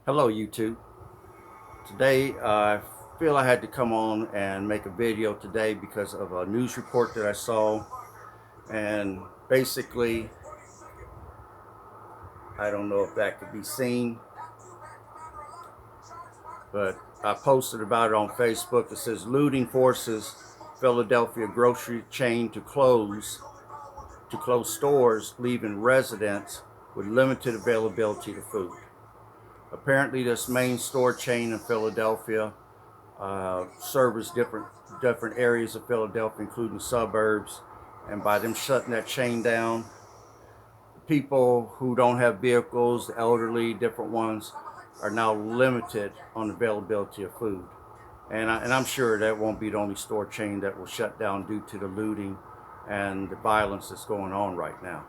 Hello YouTube. Today I feel I had to come on and make a video today because of a news report that I saw, and basically I don't know if that could be seen, but I posted about it on Facebook. It says looting forces Philadelphia grocery chain to close stores, leaving residents with limited availability to food. Apparently this main store chain in Philadelphia service different areas of Philadelphia, including suburbs. And by them shutting that chain down, people who don't have vehicles, the elderly, different ones, are now limited on availability of food. And I'm sure that won't be the only store chain that will shut down due to the looting and the violence that's going on right now.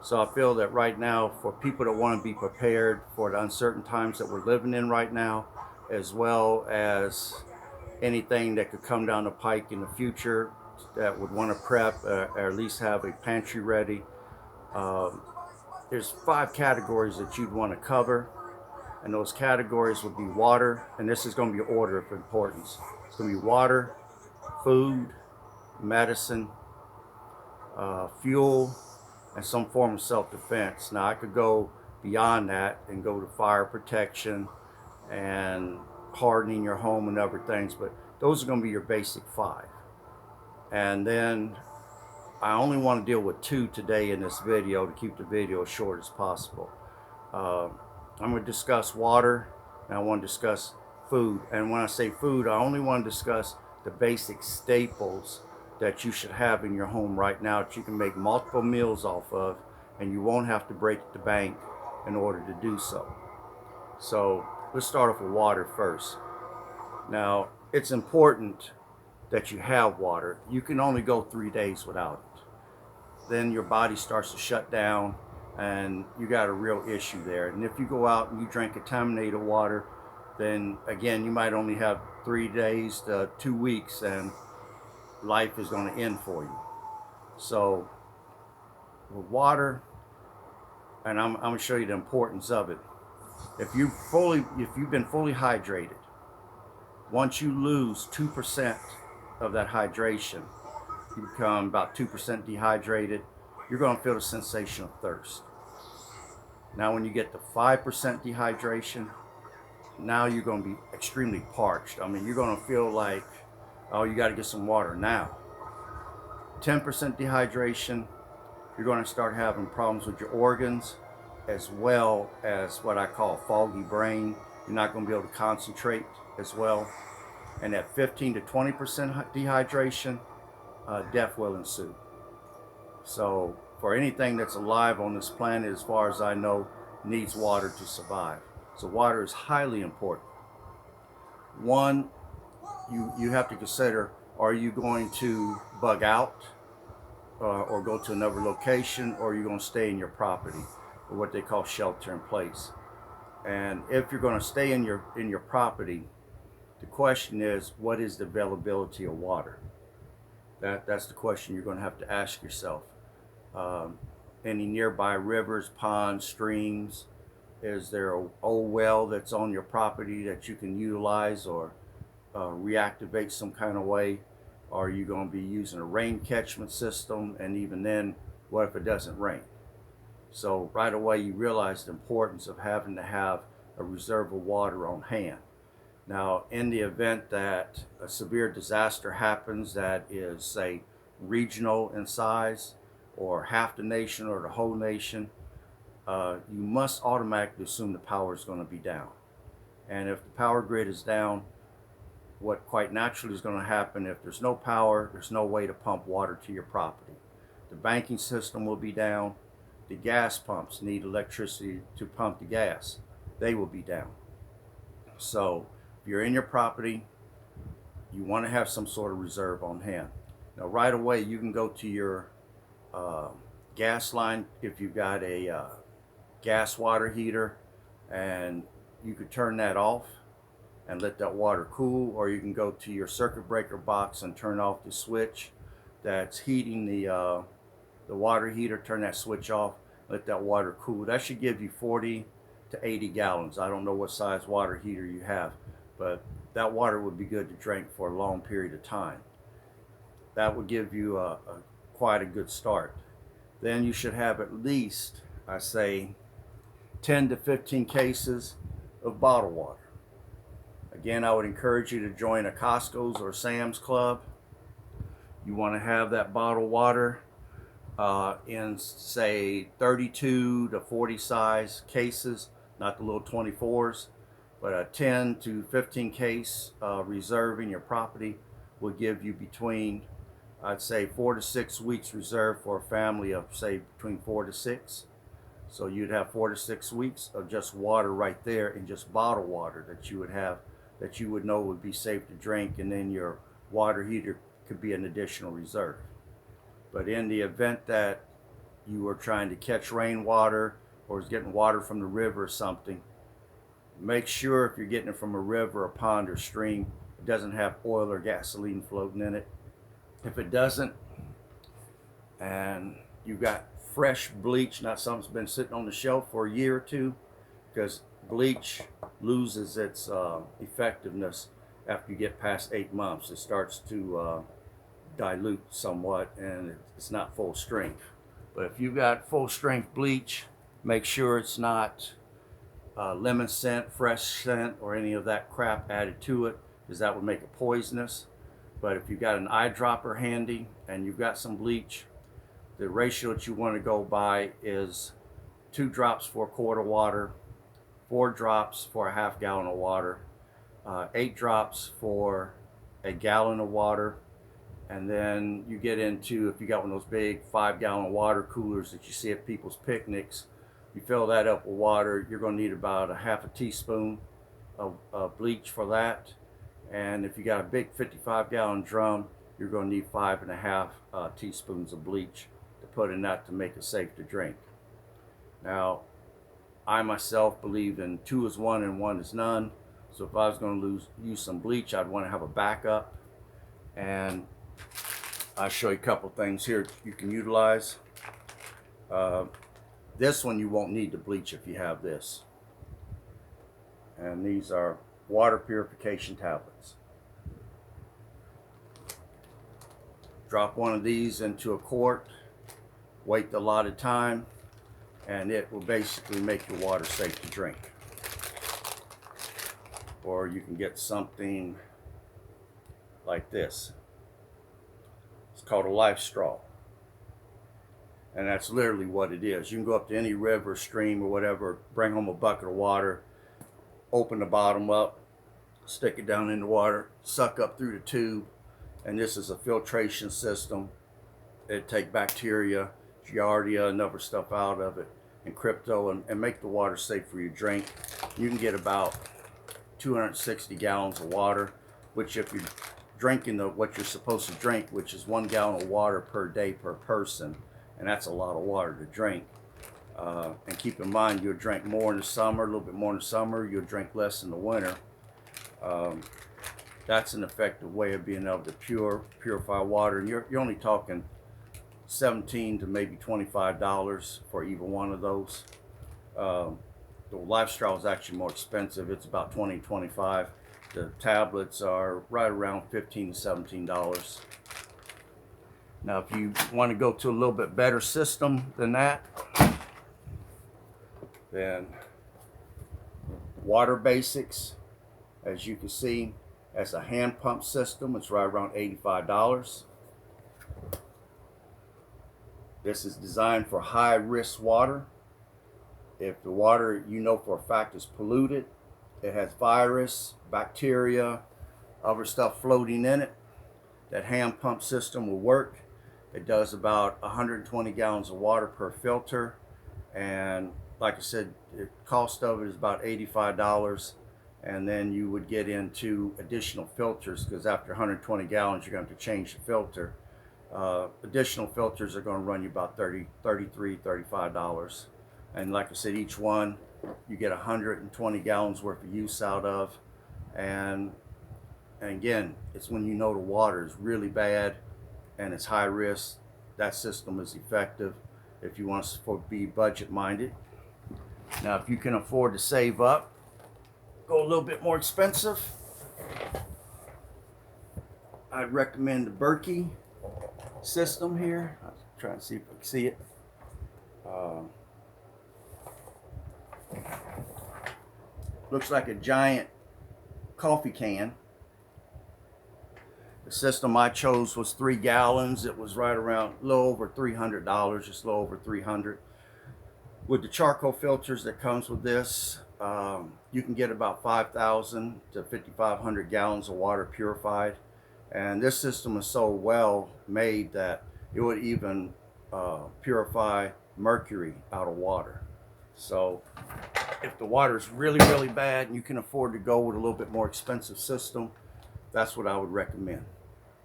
So I feel that right now, for people that want to be prepared for the uncertain times that we're living in right now, as well as anything that could come down the pike in the future that would want to prep or at least have a pantry ready. Um, there's 5 categories that you'd want to cover, and those categories would be water, and this is going to be order of importance. It's going to be water, food, medicine, fuel, and some form of self-defense. Now I could go beyond that and go to fire protection and hardening your home and other things, but those are going to be your basic 5. And then I only want to deal with 2 today in this video to keep the video as short as possible. I'm going to discuss water, and I want to discuss food. And when I say food, I only want to discuss the basic staples that you should have in your home right now that you can make multiple meals off of, and you won't have to break the bank in order to do so. So let's start off with water first. Now, it's important that you have water. You can only go 3 days without it. Then your body starts to shut down and you got a real issue there. And if you go out and you drink contaminated water, then again, you might only have 3 days to 2 weeks and life is going to end for you. So with water, and I'm going to show you the importance of it. If you've been fully hydrated, once you lose 2% of that hydration, you become about 2% dehydrated, you're going to feel the sensation of thirst. Now when you get to 5% dehydration, now you're going to be extremely parched. I mean, you're going to feel like, oh, you got to get some water now. 10% dehydration, you're going to start having problems with your organs, as well as what I call foggy brain. You're not going to be able to concentrate as well. And at 15 to 20% dehydration, death will ensue. So for anything that's alive on this planet, as far as I know, needs water to survive. So water is highly important. One, you have to consider, are you going to bug out or go to another location, or are you going to stay in your property, or what they call shelter in place? And if you're going to stay in your property, the question is, what is the availability of water? That's the question you're going to have to ask yourself. Any nearby rivers, ponds, streams? Is there an old well that's on your property that you can utilize or reactivate some kind of way? Are you going to be using a rain catchment system? And even then, what if it doesn't rain? So right away you realize the importance of having to have a reserve of water on hand. Now, in the event that a severe disaster happens that is, say, regional in size, or half the nation or the whole nation, you must automatically assume the power is going to be down. And if the power grid is down, what quite naturally is going to happen, if there's no power, there's no way to pump water to your property. The banking system will be down. The gas pumps need electricity to pump the gas. They will be down. So if you're in your property, you want to have some sort of reserve on hand. Now right away you can go to your gas line if you've got a gas water heater, and you could turn that off and let that water cool, or you can go to your circuit breaker box and turn off the switch that's heating the water heater. Turn that switch off, let that water cool. That should give you 40 to 80 gallons. I don't know what size water heater you have, but that water would be good to drink for a long period of time. That would give you quite a good start. Then you should have at least, I say, 10 to 15 cases of bottled water. Again, I would encourage you to join a Costco's or Sam's Club. You want to have that bottled water in, say, 32 to 40 size cases, not the little 24s, but a 10 to 15 case reserve in your property will give you between, I'd say, 4 to 6 weeks reserve for a family of, say, between 4 to 6. So you'd have 4 to 6 weeks of just water right there, and just bottled water that you would have, that you would know would be safe to drink, and then your water heater could be an additional reserve. But in the event that you are trying to catch rainwater or is getting water from the river or something, make sure if you're getting it from a river, a pond, or stream, it doesn't have oil or gasoline floating in it. If it doesn't, and you've got fresh bleach, not something that's been sitting on the shelf for a year or two, because bleach loses its effectiveness after you get past 8 months. It starts to dilute somewhat, and it's not full strength. But if you've got full strength bleach, make sure it's not lemon scent, fresh scent, or any of that crap added to it, because that would make it poisonous. But if you've got an eyedropper handy and you've got some bleach, the ratio that you want to go by is 2 drops for a quart of water, 4 drops for a half gallon of water, 8 drops for a gallon of water. And then you get into, if you got one of those big 5-gallon water coolers that you see at people's picnics, you fill that up with water. You're going to need about a half a teaspoon of bleach for that. And if you got a big 55-gallon drum, you're going to need 5.5 teaspoons of bleach to put in that to make it safe to drink. Now, I myself believe in 2 is 1 and 1 is none. So if I was going to use some bleach, I'd want to have a backup. And I'll show you a couple things here you can utilize. This one you won't need to bleach if you have this. And these are water purification tablets. Drop one of these into a quart, wait the allotted time, and it will basically make your water safe to drink. Or you can get something like this. It's called a life straw. And that's literally what it is. You can go up to any river, stream, or whatever, bring home a bucket of water, open the bottom up, stick it down in the water, suck up through the tube, and this is a filtration system. It take bacteria, giardia, and other stuff out of it, and crypto, and make the water safe for your drink. You can get about 260 gallons of water, which if you're drinking what you're supposed to drink, which is 1 gallon of water per day per person, and that's a lot of water to drink. And keep in mind, you'll drink more in the summer, a little bit more in the summer, you'll drink less in the winter. That's an effective way of being able to purify water. And you're only talking $17 to maybe $25 for either one of those. The life straw is actually more expensive. It's about $20, $25. The tablets are right around $15 to $17. Now, if you want to go to a little bit better system than that, then Water Basics, as you can see, as a hand pump system, it's right around $85. This is designed for high risk water. If the water you know for a fact is polluted, it has virus, bacteria, other stuff floating in it, that hand pump system will work. It does about 120 gallons of water per filter, and like I said, the cost of it is about $85. And then you would get into additional filters, because after 120 gallons you're going to have to change the filter. Additional filters are going to run you about $33, $35. And like I said, each one you get 120 gallons worth of use out of. And again, it's when you know the water is really bad and it's high risk, that system is effective if you want to be budget minded. Now, if you can afford to save up, go a little bit more expensive, I'd recommend the Berkey system here. I'm trying to see if I can see it. Looks like a giant coffee can. The system I chose was 3 gallons. It was right around a little over $300, just a little over $300. With the charcoal filters that comes with this, you can get about 5,000 to 5,500 gallons of water purified. And this system is so well made that it would even purify mercury out of water. So if the water is really, really bad and you can afford to go with a little bit more expensive system, that's what I would recommend.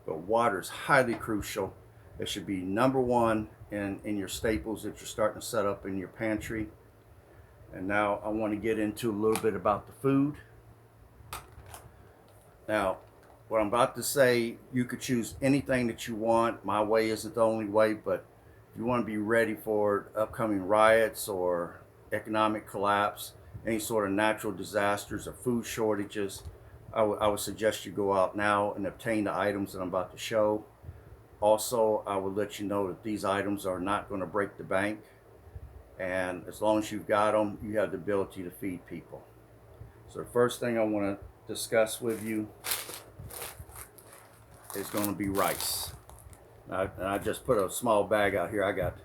But water is highly crucial. It should be number one in your staples that you're starting to set up in your pantry. And now I want to get into a little bit about the food. Now, what I'm about to say, you could choose anything that you want. My way isn't the only way, but if you want to be ready for upcoming riots or economic collapse, any sort of natural disasters or food shortages, I would suggest you go out now and obtain the items that I'm about to show. Also, I would let you know that these items are not going to break the bank, and as long as you've got them, you have the ability to feed people. So the first thing I want to discuss with you is going to be rice. And I just put a small bag out here. I got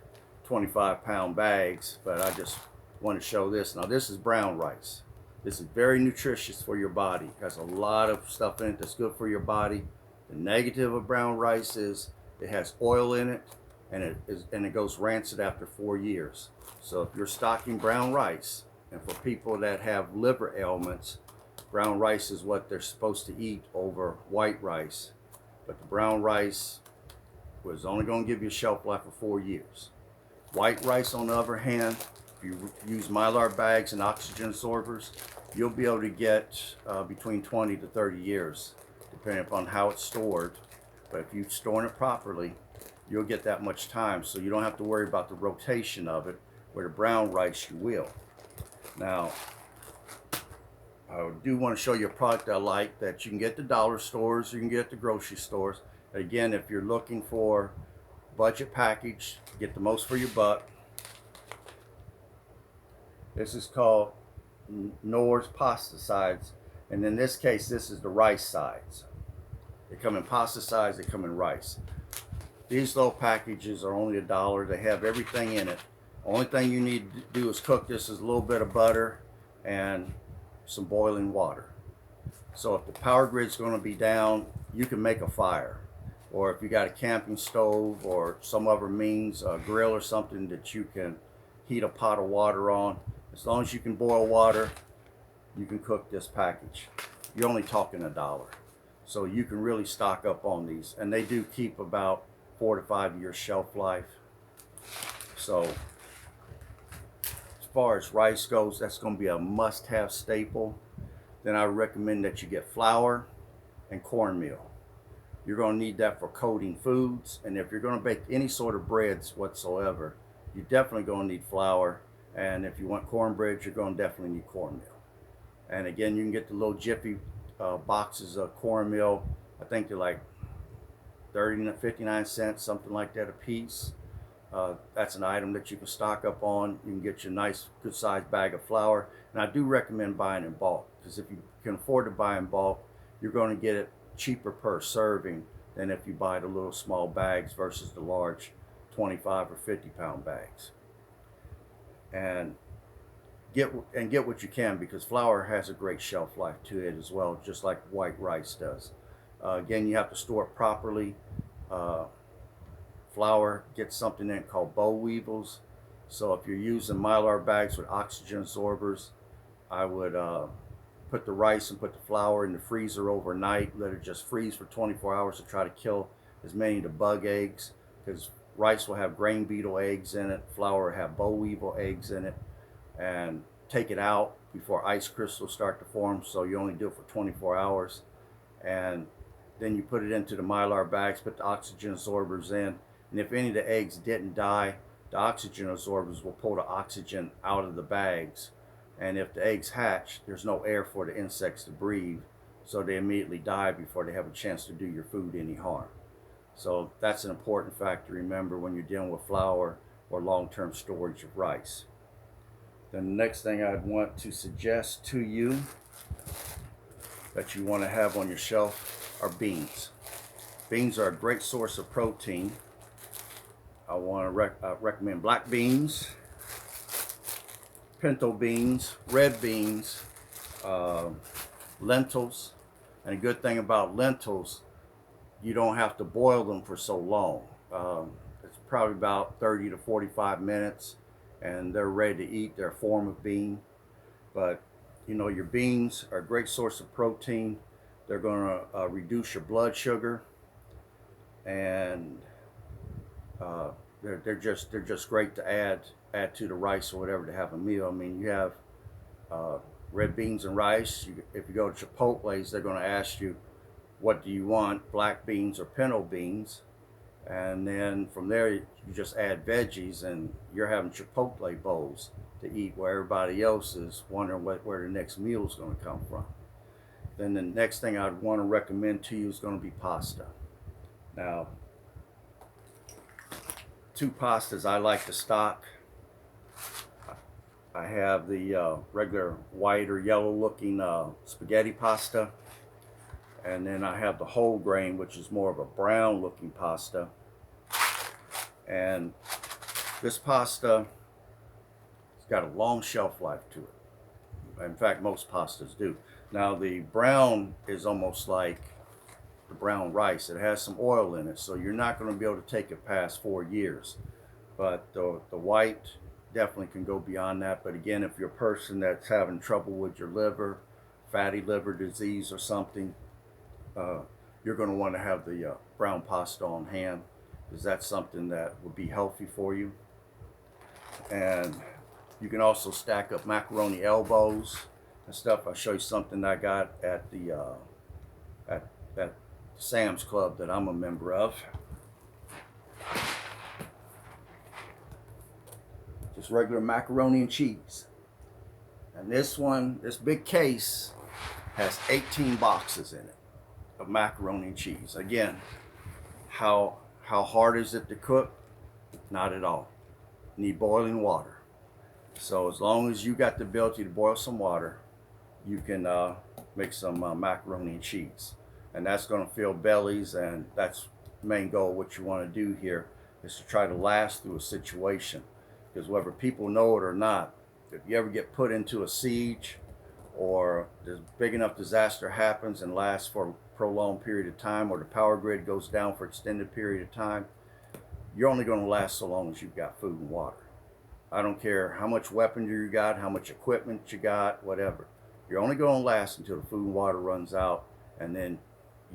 25-pound bags, but I just want to show this. Now, this is brown rice. This is very nutritious for your body. It has a lot of stuff in it that's good for your body. The negative of brown rice is it has oil in it, and it goes rancid after 4 years. So if you're stocking brown rice, and for people that have liver ailments, brown rice is what they're supposed to eat over white rice. But the brown rice was only going to give you a shelf life of 4 years. White rice, on the other hand, if you use Mylar bags and oxygen absorbers, you'll be able to get between 20 to 30 years, depending upon how it's stored. But if you're storing it properly, you'll get that much time, so you don't have to worry about the rotation of it. Where the brown rice, you will. Now, I do want to show you a product I like that you can get at the dollar stores, you can get at the grocery stores. Again, if you're looking for budget package, get the most for your buck. This is called Knorr's pasta sides, and in this case, this is the rice sides. They come in pasta sides, they come in rice. These little packages are only $1. They have everything in it. Only thing you need to do is cook this is a little bit of butter and some boiling water. So if the power grid's going to be down, you can make a fire. Or if you got a camping stove or some other means, a grill or something that you can heat a pot of water on, as long as you can boil water, you can cook this package. You're only talking $1. So you can really stock up on these. And they do keep about 4 to 5 years shelf life. So as far as rice goes, that's going to be a must-have staple. Then I recommend that you get flour and cornmeal. You're going to need that for coating foods, and if you're going to bake any sort of breads whatsoever, you're definitely going to need flour, and if you want cornbread, you're going to definitely need cornmeal. And again, you can get the little Jiffy boxes of cornmeal. I think they're like 30 to 59 cents, something like that a piece. That's an item that you can stock up on. You can get your nice good sized bag of flour, and I do recommend buying in bulk, because if you can afford to buy in bulk, you're going to get it cheaper per serving than if you buy the little small bags versus the large 25 or 50-pound bags. And get what you can, because flour has a great shelf life to it as well, just like white rice does. Again, you have to store it properly. Flour gets something in it called boll weevils. So if you're using Mylar bags with oxygen absorbers, I would put the rice and put the flour in the freezer overnight. Let it just freeze for 24 hours to try to kill as many of the bug eggs, because rice will have grain beetle eggs in it, flour will have boll weevil eggs in it. And take it out before ice crystals start to form, so you only do it for 24 hours. And then you put it into the Mylar bags, put the oxygen absorbers in, and if any of the eggs didn't die, the oxygen absorbers will pull the oxygen out of the bags, And if the eggs hatch, there's no air for the insects to breathe, so they immediately die before they have a chance to do your food any harm. So that's an important fact to remember when you're dealing with flour or long-term storage of rice. Then the next thing I'd want to suggest to you that you want to have on your shelf are beans. Beans are a great source of protein. I want to recommend black beans, pinto beans, red beans, lentils. And a good thing about lentils, you don't have to boil them for so long. It's probably about 30 to 45 minutes and they're ready to eat. They're a form of bean. But you know, your beans are a great source of protein. They're going to reduce your blood sugar, and they're just great to add to the rice or whatever to have a meal. I mean, you have red beans and rice. If you go to Chipotle's, they're going to ask you, what do you want, black beans or pinto beans? And then from there, you just add veggies, and you're having Chipotle bowls to eat, where everybody else is wondering where the next meal is going to come from. Then the next thing I'd want to recommend to you is going to be pasta. Now, two pastas I like to stock. I have the regular white or yellow looking spaghetti pasta, and then I have the whole grain, which is more of a brown looking pasta. And this pasta has got a long shelf life to it. In fact, most pastas do. Now the brown is almost like the brown rice. It has some oil in it, so you're not going to be able to take it past 4 years. But the white definitely can go beyond that. But again, if you're a person that's having trouble with your liver, fatty liver disease or something, you're going to want to have the brown pasta on hand, because that's something that would be healthy for you. And you can also stack up macaroni elbows and stuff. I'll show you something I got at the at Sam's Club that I'm a member of. Just regular macaroni and cheese. And this big case has 18 boxes in it of macaroni and cheese. Again, how hard is it to cook? Not at all. You need boiling water. So as long as you got the ability to boil some water, you can make some macaroni and cheese. And that's going to fill bellies, and that's the main goal. What you want to do here is to try to last through a situation. Because whether people know it or not, if you ever get put into a siege, or this big enough disaster happens and lasts for a prolonged period of time, or the power grid goes down for an extended period of time, you're only going to last so long as you've got food and water. I don't care how much weaponry you got, how much equipment you got, whatever. You're only going to last until the food and water runs out, and then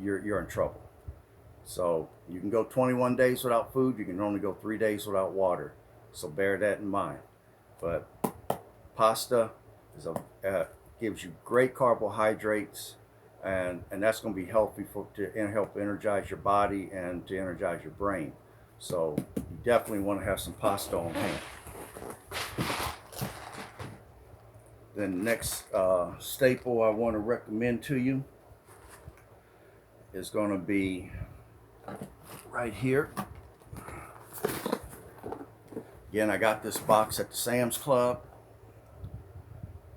you're in trouble. So you can go 21 days without food. You can only go 3 days without water. So bear that in mind. But pasta is gives you great carbohydrates, and that's going to be healthy to help energize your body and to energize your brain. So you definitely want to have some pasta on hand. Then the next staple I want to recommend to you is going to be right here. Again, I got this box at the Sam's Club.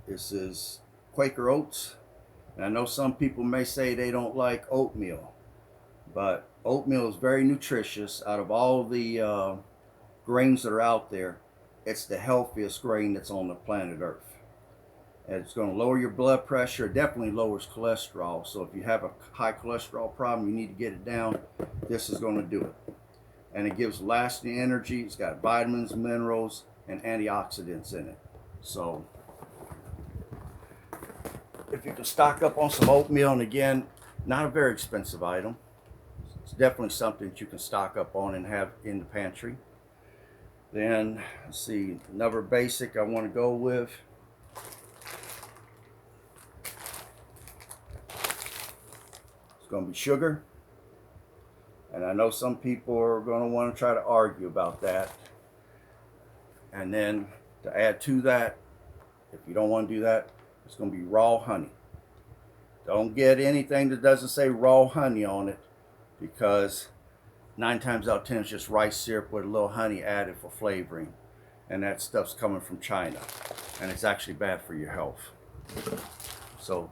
This is Quaker Oats. And I know some people may say they don't like oatmeal, but oatmeal is very nutritious. Out of all the grains that are out there, it's the healthiest grain that's on the planet Earth. And it's going to lower your blood pressure. It definitely lowers cholesterol. So if you have a high cholesterol problem, you need to get it down. This is going to do it. And it gives lasting energy. It's got vitamins, minerals, and antioxidants in it. So if you can stock up on some oatmeal, and again, not a very expensive item. It's definitely something that you can stock up on and have in the pantry. Then, let's see, another basic I want to go with. It's going to be sugar. And I know some people are going to want to try to argue about that. And then to add to that If you don't want to do that, it's going to be raw honey. Don't get anything that doesn't say raw honey on it, because 9 times out of 10 it's just rice syrup with a little honey added for flavoring, and that stuff's coming from China, and it's actually bad for your health. So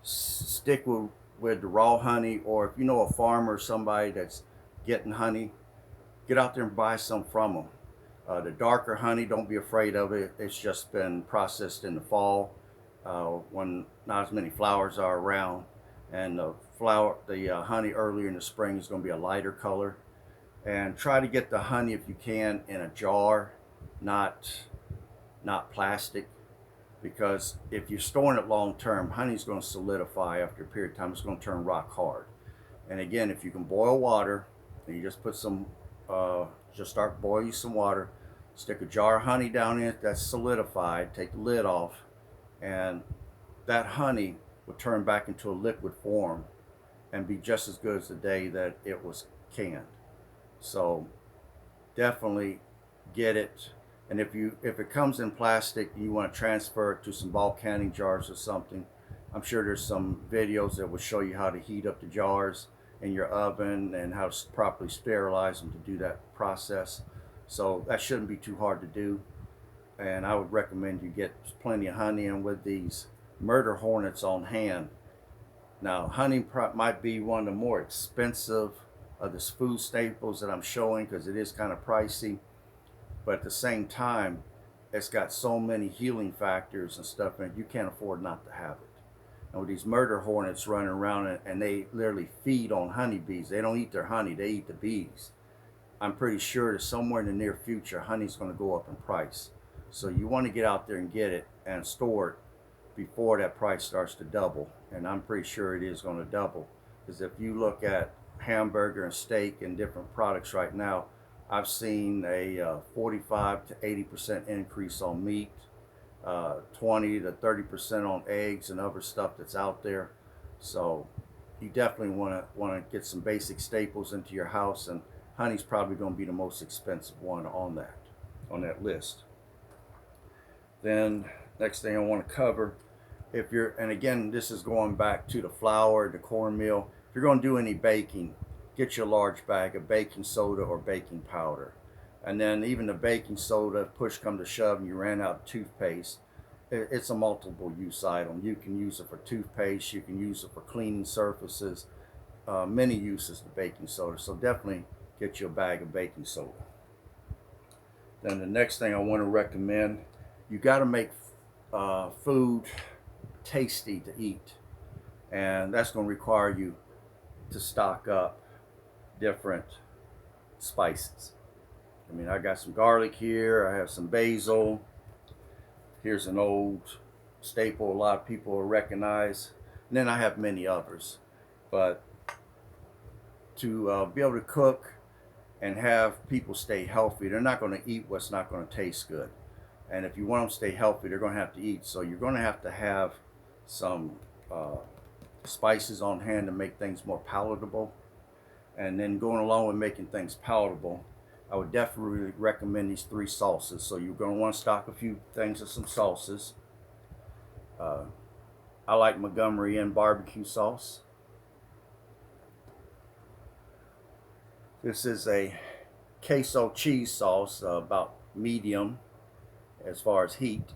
stick with the raw honey, or if you know a farmer or somebody that's getting honey, get out there and buy some from them. The darker honey, don't be afraid of it. It's just been processed in the fall when not as many flowers are around, and the honey earlier in the spring is going to be a lighter color. And try to get the honey, if you can, in a jar, not plastic, because if you're storing it long term, honey's going to solidify after a period of time. It's going to turn rock hard. And again, if you can boil water, and you just put some just start boiling some water, stick a jar of honey down in it that's solidified, take the lid off, and that honey will turn back into a liquid form and be just as good as the day that it was canned. So definitely get it. And if it comes in plastic and you want to transfer it to some bulk canning jars or something, I'm sure there's some videos that will show you how to heat up the jars in your oven and how to properly sterilize them to do that process. So that shouldn't be too hard to do. And I would recommend you get plenty of honey, and with these murder hornets on hand. Now, honey might be one of the more expensive of the food staples that I'm showing, because it is kind of pricey, but at the same time, it's got so many healing factors and stuff, and you can't afford not to have it. And with these murder hornets running around, and they literally feed on honeybees. They don't eat their honey, they eat the bees. I'm pretty sure that somewhere in the near future, honey's going to go up in price. So you want to get out there and get it and store it before that price starts to double. And I'm pretty sure it is going to double, because if you look at hamburger and steak and different products right now, I've seen a 45 to 80% increase on meat, 20 to 30% on eggs and other stuff that's out there. So you definitely want to get some basic staples into your house, and honey's probably going to be the most expensive one on that list. Then next thing I want to cover, and again, this is going back to the flour, the cornmeal. If you're going to do any baking, get your large bag of baking soda or baking powder. And then even the baking soda, if push come to shove and you ran out of toothpaste, it's a multiple use item. You can use it for toothpaste, you can use it for cleaning surfaces, many uses the baking soda. So definitely get you a bag of baking soda. Then the next thing I want to recommend, you got to make food tasty to eat, and that's going to require you to stock up different spices. I mean, I got some garlic here, I have some basil. Here's an old staple a lot of people will recognize, and then I have many others. But to be able to cook and have people stay healthy, they're not going to eat what's not going to taste good. And if you want them to stay healthy, they're going to have to eat. So you're going to have some spices on hand to make things more palatable. And then going along with making things palatable, I would definitely recommend these 3 sauces. So you're going to want to stock a few things of some sauces. I like Montgomery Inn barbecue sauce. This is a queso cheese sauce, about medium as far as heat.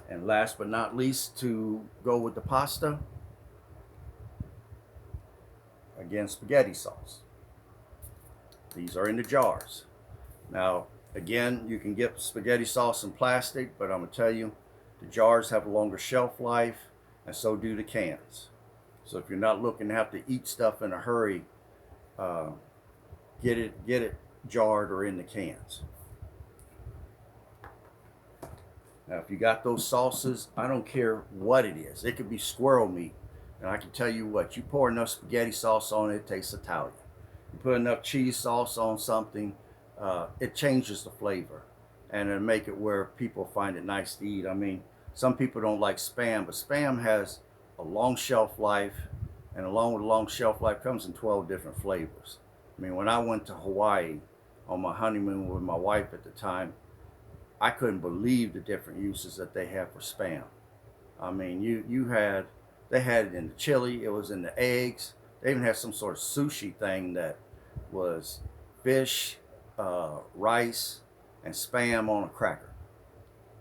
And last but not least, to go with the pasta, again, spaghetti sauce. These are in the jars. Now, again, you can get spaghetti sauce in plastic, but I'm going to tell you, the jars have a longer shelf life, and so do the cans. So if you're not looking to have to eat stuff in a hurry, get it jarred or in the cans. Now, if you got those sauces, I don't care what it is. It could be squirrel meat, and I can tell you what, you pour enough spaghetti sauce on it, it tastes Italian. You put enough cheese sauce on something, it changes the flavor, and it'll make it where people find it nice to eat. I mean, some people don't like Spam, but Spam has a long shelf life, and along with a long shelf life comes in 12 different flavors. I mean, when I went to Hawaii on my honeymoon with my wife at the time, I couldn't believe the different uses that they have for Spam. I mean, they had it in the chili, it was in the eggs. They even had some sort of sushi thing that was fish, rice, and Spam on a cracker.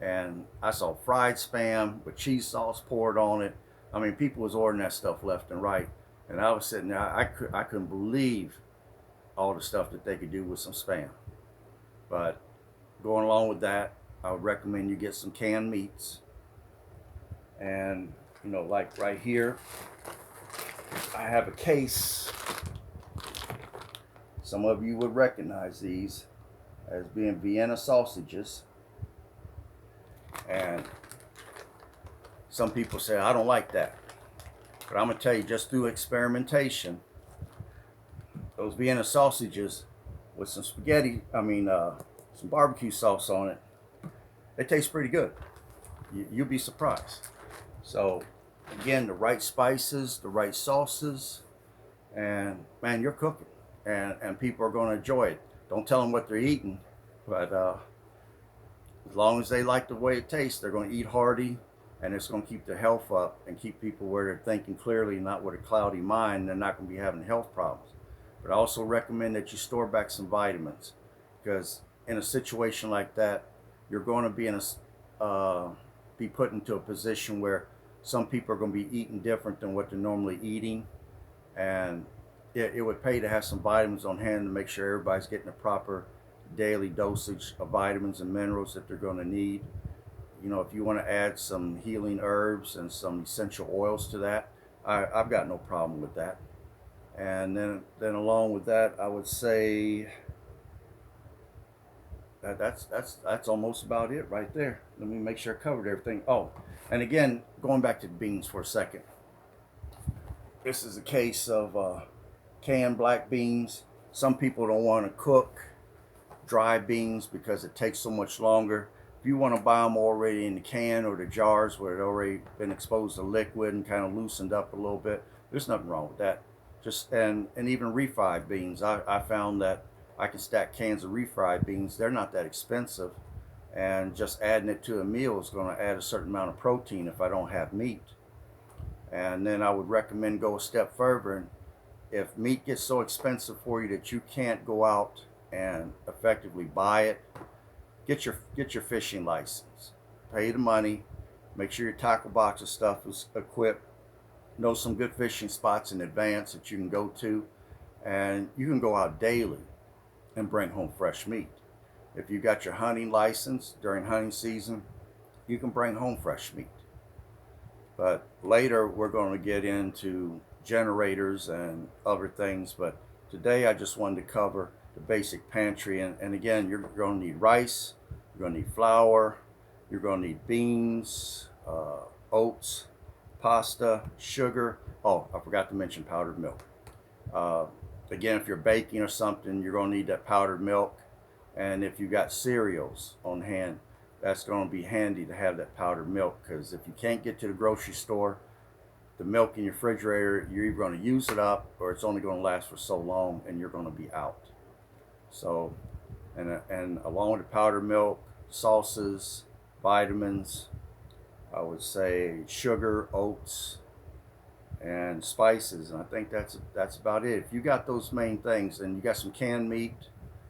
And I saw fried Spam with cheese sauce poured on it. I mean, people was ordering that stuff left and right. And I was sitting there, I couldn't believe all the stuff that they could do with some Spam. But going along with that, I would recommend you get some canned meats. And, you know, like right here, I have a case. Some of you would recognize these as being Vienna sausages. And some people say, I don't like that. But I'm going to tell you, just through experimentation, those Vienna sausages with some spaghetti, some barbecue sauce on it, they taste pretty good. You'll be surprised. So, again, the right spices, the right sauces, and man, you're cooking. And people are going to enjoy it. Don't tell them what they're eating, but as long as they like the way it tastes, they're going to eat hearty, and it's going to keep their health up and keep people where they're thinking clearly, not with a cloudy mind. They're not going to be having health problems. But I also recommend that you store back some vitamins, because in a situation like that, you're going to be put into a position where some people are going to be eating different than what they're normally eating, and it would pay to have some vitamins on hand to make sure everybody's getting the proper daily dosage of vitamins and minerals that they're going to need. You know, if you want to add some healing herbs and some essential oils to that, I've got no problem with that. And then along with that, I would say that's almost about it right there. Let me make sure I covered everything. Oh, and again, going back to the beans for a second. This is a case of canned black beans. Some people don't want to cook dry beans because it takes so much longer. If you want to buy them already in the can or the jars where it already been exposed to liquid and kind of loosened up a little bit, there's nothing wrong with that. And even refried beans, I found that I can stack cans of refried beans. They're not that expensive, and just adding it to a meal is going to add a certain amount of protein if I don't have meat. And then I would recommend go a step further, and if meat gets so expensive for you that you can't go out and effectively buy it, get your fishing license, pay the money, make sure your tackle box of stuff is equipped, know some good fishing spots in advance that you can go to, and you can go out daily and bring home fresh meat. If you got your hunting license during hunting season, you can bring home fresh meat. But later we're going to get into generators and other things, but today I just wanted to cover the basic pantry. And again, you're going to need rice, you're going to need flour, you're going to need beans, oats, pasta, sugar. Oh, I forgot to mention powdered milk. Again, if you're baking or something, you're going to need that powdered milk. And if you've got cereals on hand, that's going to be handy to have that powdered milk, because if you can't get to the grocery store, the milk in your refrigerator, you're either going to use it up or it's only going to last for so long and you're going to be out. So, and along with the powdered milk, sauces, vitamins, I would say sugar, oats, and spices. And I think that's about it. If you got those main things and you got some canned meat,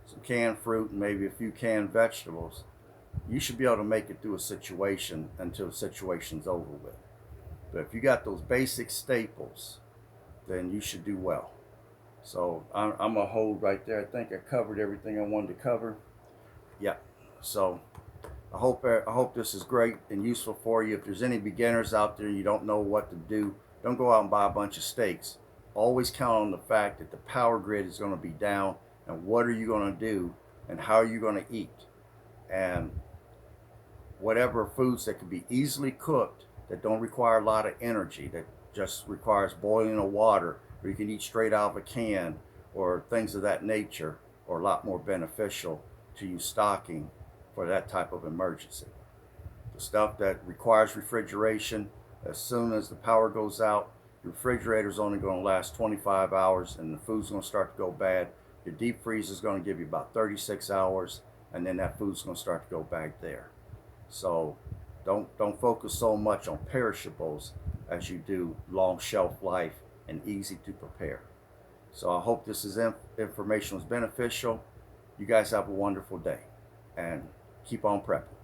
some canned fruit, and maybe a few canned vegetables, you should be able to make it through a situation until the situation's over with. But if you got those basic staples, then you should do well. So I'm going to hold right there. I think I covered everything I wanted to cover. Yeah. So I hope this is great and useful for you. If there's any beginners out there and you don't know what to do, don't go out and buy a bunch of steaks. Always count on the fact that the power grid is going to be down, and what are you going to do and how are you going to eat. And whatever foods that can be easily cooked, that don't require a lot of energy, that just requires boiling of water, or you can eat straight out of a can, or things of that nature, are a lot more beneficial to you stocking for that type of emergency. The stuff that requires refrigeration, as soon as the power goes out, your refrigerator is only going to last 25 hours and the food's going to start to go bad. Your deep freeze is going to give you about 36 hours, and then that food's going to start to go back there. So don't focus so much on perishables as you do long shelf life and easy to prepare. So I hope this information was beneficial. You guys have a wonderful day and keep on prepping.